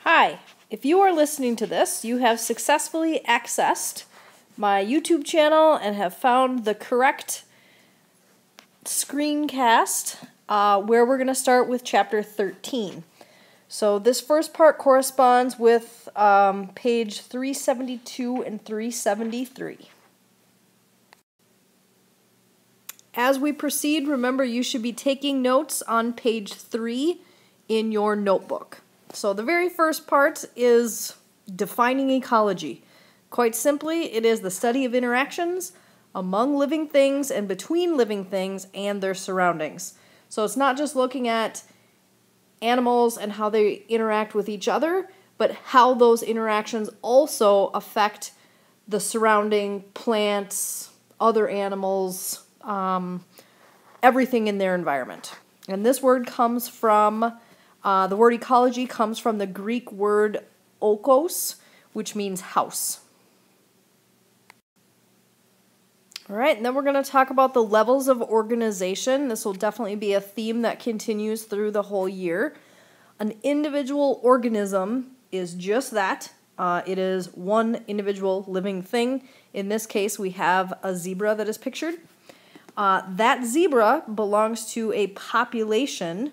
Hi, if you are listening to this, you have successfully accessed my YouTube channel and have found the correct screencast where we're going to start with chapter 13. So this first part corresponds with page 372 and 373. As we proceed, remember you should be taking notes on page 3 in your notebook. So the very first part is defining ecology. Quite simply, it is the study of interactions among living things and between living things and their surroundings. So it's not just looking at animals and how they interact with each other, but how those interactions also affect the surrounding plants, other animals, everything in their environment. And this word comes from, the word ecology comes from the Greek word oikos, which means house. All right, and then we're going to talk about the levels of organization. This will definitely be a theme that continues through the whole year. An individual organism is just that. It is one individual living thing. In this case, we have a zebra that is pictured. That zebra belongs to a population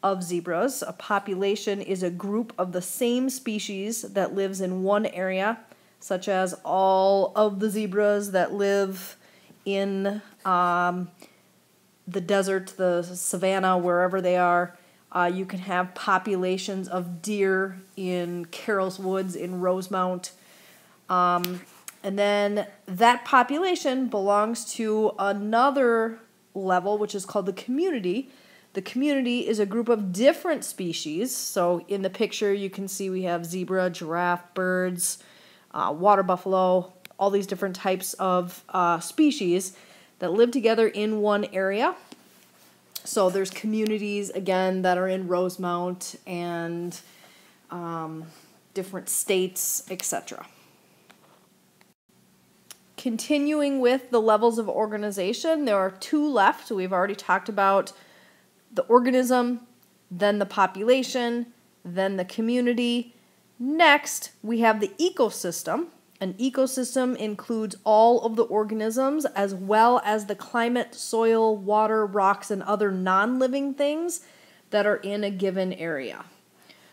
of zebras. A population is a group of the same species that lives in one area, such as all of the zebras that live in the desert, the savanna, wherever they are. You can have populations of deer in Carroll's Woods, in Rosemount. And then that population belongs to another level, which is called the community. The community is a group of different species. So in the picture, you can see we have zebra, giraffe, birds, water buffalo, all these different types of species that live together in one area. So there's communities, again, that are in Rosemount and different states, etc. Continuing with the levels of organization, there are two left. We've already talked about the organism, then the population, then the community. Next, we have the ecosystem. An ecosystem includes all of the organisms as well as the climate, soil, water, rocks, and other non-living things that are in a given area.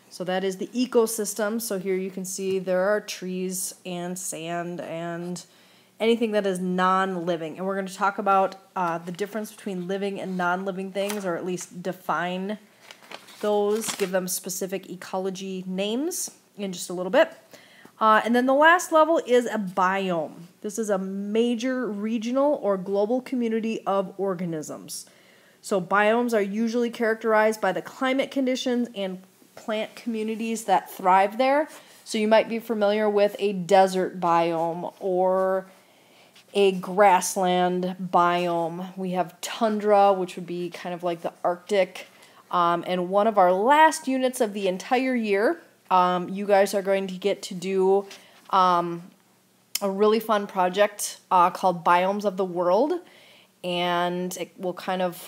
So that is the ecosystem. So here you can see there are trees and sand and anything that is non-living. And we're going to talk about the difference between living and non-living things, or at least define those, give them specific ecology names in just a little bit. And then the last level is a biome. This is a major regional or global community of organisms. So biomes are usually characterized by the climate conditions and plant communities that thrive there. So you might be familiar with a desert biome or a grassland biome. We have tundra, which would be kind of like the Arctic. And one of our last units of the entire year, you guys are going to get to do a really fun project called Biomes of the World. And it will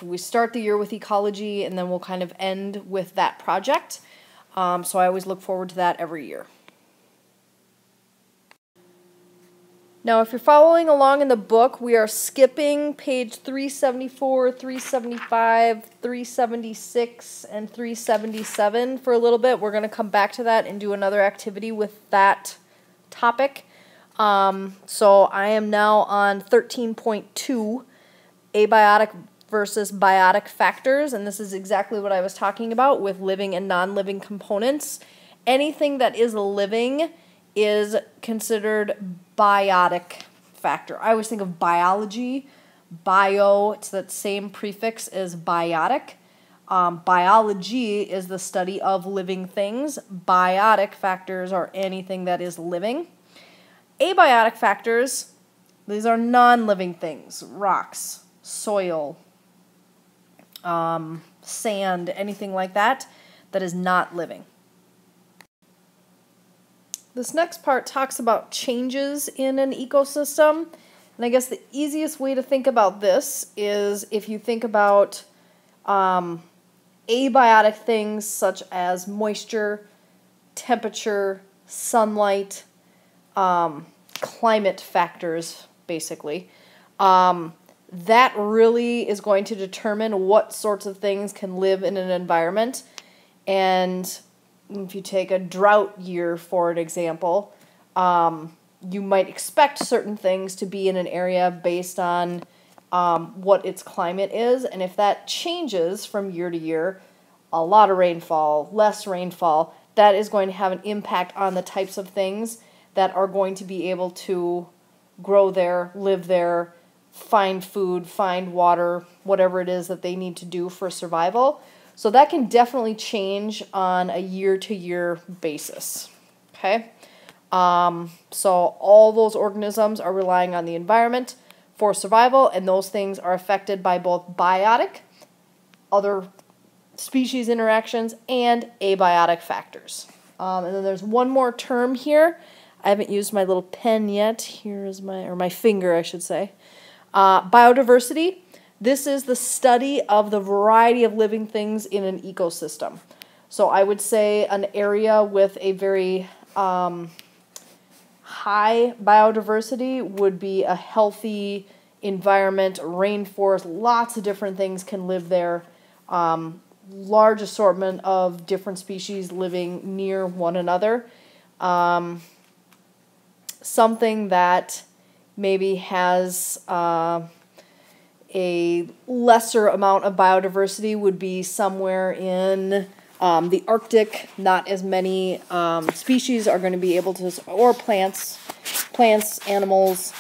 we start the year with ecology, and then we'll kind of end with that project. So I always look forward to that every year. Now, if you're following along in the book, we are skipping page 374, 375, 376, and 377 for a little bit. We're going to come back to that and do another activity with that topic. So I am now on 13.2, abiotic versus biotic factors, and this is exactly what I was talking about with living and non-living components. Anything that is living is considered biotic factor. I always think of biology, bio, it's that same prefix as biotic. Biology is the study of living things. Biotic factors are anything that is living. Abiotic factors, these are non-living things, rocks, soil, sand, anything like that, that is not living. This next part talks about changes in an ecosystem. And I guess the easiest way to think about this is if you think about abiotic things such as moisture, temperature, sunlight, climate factors, basically. That really is going to determine what sorts of things can live in an environment. And if you take a drought year, for an example, you might expect certain things to be in an area based on what its climate is. And if that changes from year to year, a lot of rainfall, less rainfall, that is going to have an impact on the types of things that are going to be able to grow there, live there, find food, find water, whatever it is that they need to do for survival. So that can definitely change on a year-to-year basis. Okay? So all those organisms are relying on the environment for survival, and those things are affected by both biotic, other species interactions, and abiotic factors. And then there's one more term here. I haven't used my little pen yet. Here is my finger, I should say. Biodiversity. This is the study of the variety of living things in an ecosystem. So I would say an area with a very high biodiversity would be a healthy environment, rainforest, lots of different things can live there. Large assortment of different species living near one another. Something that maybe has a lesser amount of biodiversity would be somewhere in the Arctic. Not as many species are going to be able to, or plants, animals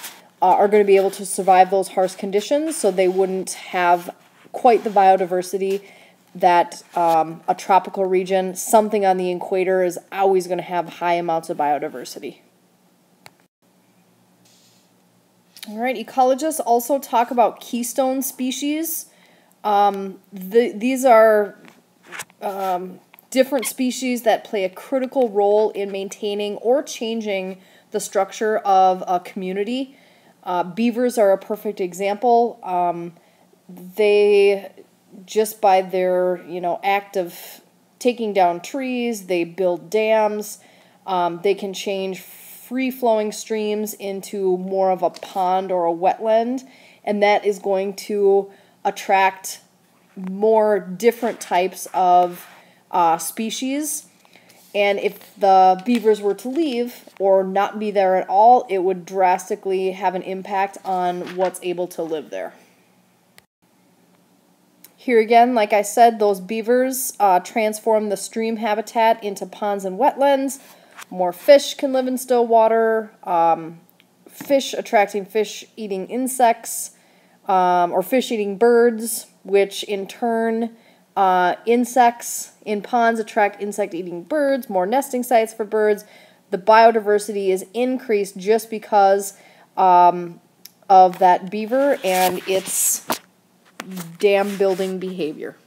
are going to be able to survive those harsh conditions, so they wouldn't have quite the biodiversity that a tropical region. Something on the equator is always going to have high amounts of biodiversity. All right, ecologists also talk about keystone species. These are different species that play a critical role in maintaining or changing the structure of a community. Beavers are a perfect example. They, just by their act of taking down trees, they build dams. They can change free-flowing streams into more of a pond or a wetland, and that is going to attract more different types of species. And if the beavers were to leave or not be there at all, it would drastically have an impact on what's able to live there. Here again, like I said, those beavers transform the stream habitat into ponds and wetlands. More fish can live in still water. Fish attracting fish-eating insects, or fish-eating birds, which in turn, insects in ponds attract insect-eating birds, more nesting sites for birds. The biodiversity is increased just because of that beaver and its dam building behavior.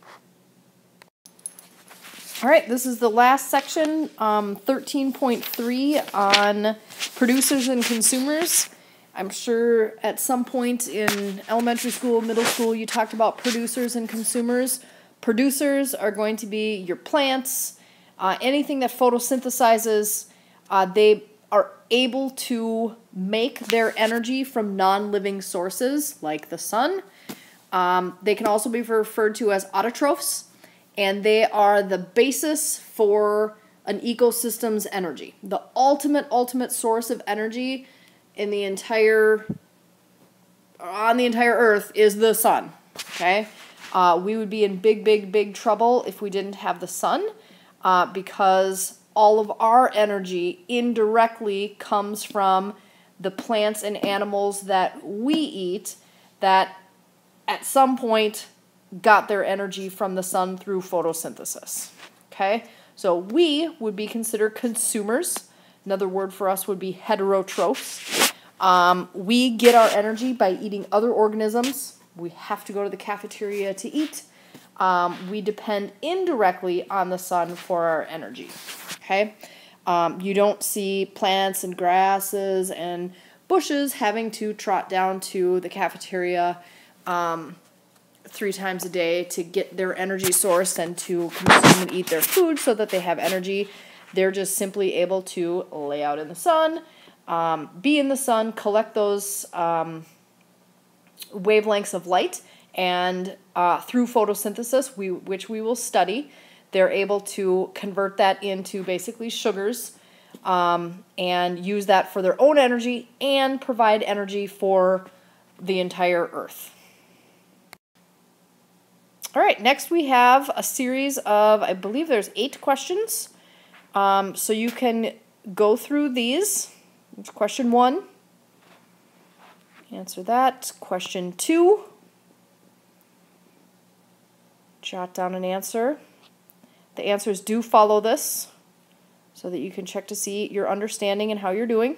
All right, this is the last section, 13.3 on producers and consumers. I'm sure at some point in elementary school, middle school, you talked about producers and consumers. Producers are going to be your plants, anything that photosynthesizes. They are able to make their energy from non-living sources like the sun. They can also be referred to as autotrophs, and they are the basis for an ecosystem's energy. The ultimate source of energy on the entire Earth is the sun. Okay, we would be in big trouble if we didn't have the sun, because all of our energy indirectly comes from the plants and animals that we eat that at some point got their energy from the sun through photosynthesis. Okay, so we would be considered consumers. Another word for us would be heterotrophs. We get our energy by eating other organisms. We have to go to the cafeteria to eat. We depend indirectly on the sun for our energy. Okay, you don't see plants and grasses and bushes having to trot down to the cafeteria 3 times a day to get their energy source and to consume and eat their food so that they have energy. They're just simply able to lay out in the sun, be in the sun, collect those wavelengths of light, and through photosynthesis, which we will study, they're able to convert that into basically sugars and use that for their own energy and provide energy for the entire Earth. All right, next we have a series of, I believe there's 8 questions. So you can go through these. Question 1. Answer that. Question 2. Jot down an answer. The answers do follow this so that you can check to see your understanding and how you're doing.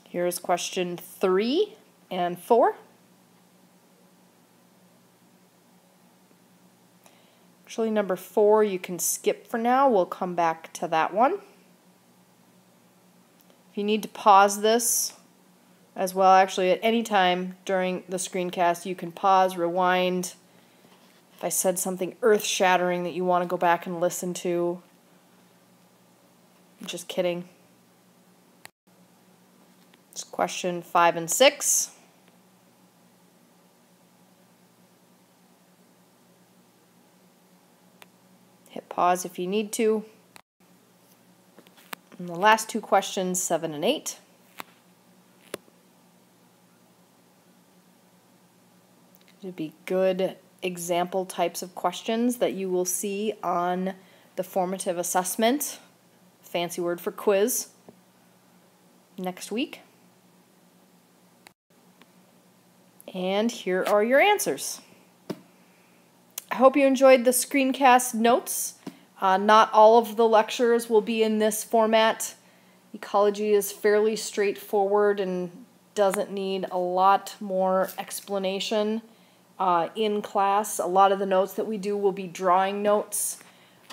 Here's question 3 and 4. Actually, number 4 you can skip for now. We'll come back to that one. If you need to pause this as well, actually at any time during the screencast, you can pause, rewind. If I said something earth-shattering that you want to go back and listen to. I'm just kidding. It's question 5 and 6. Hit pause if you need to. And the last 2 questions, 7 and 8. It'd be good example types of questions that you will see on the formative assessment, fancy word for quiz, next week. And here are your answers. I hope you enjoyed the screencast notes. Not all of the lectures will be in this format. Ecology is fairly straightforward and doesn't need a lot more explanation in class. A lot of the notes that we do will be drawing notes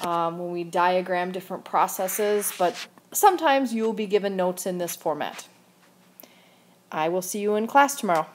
when we diagram different processes, but sometimes you will be given notes in this format. I will see you in class tomorrow.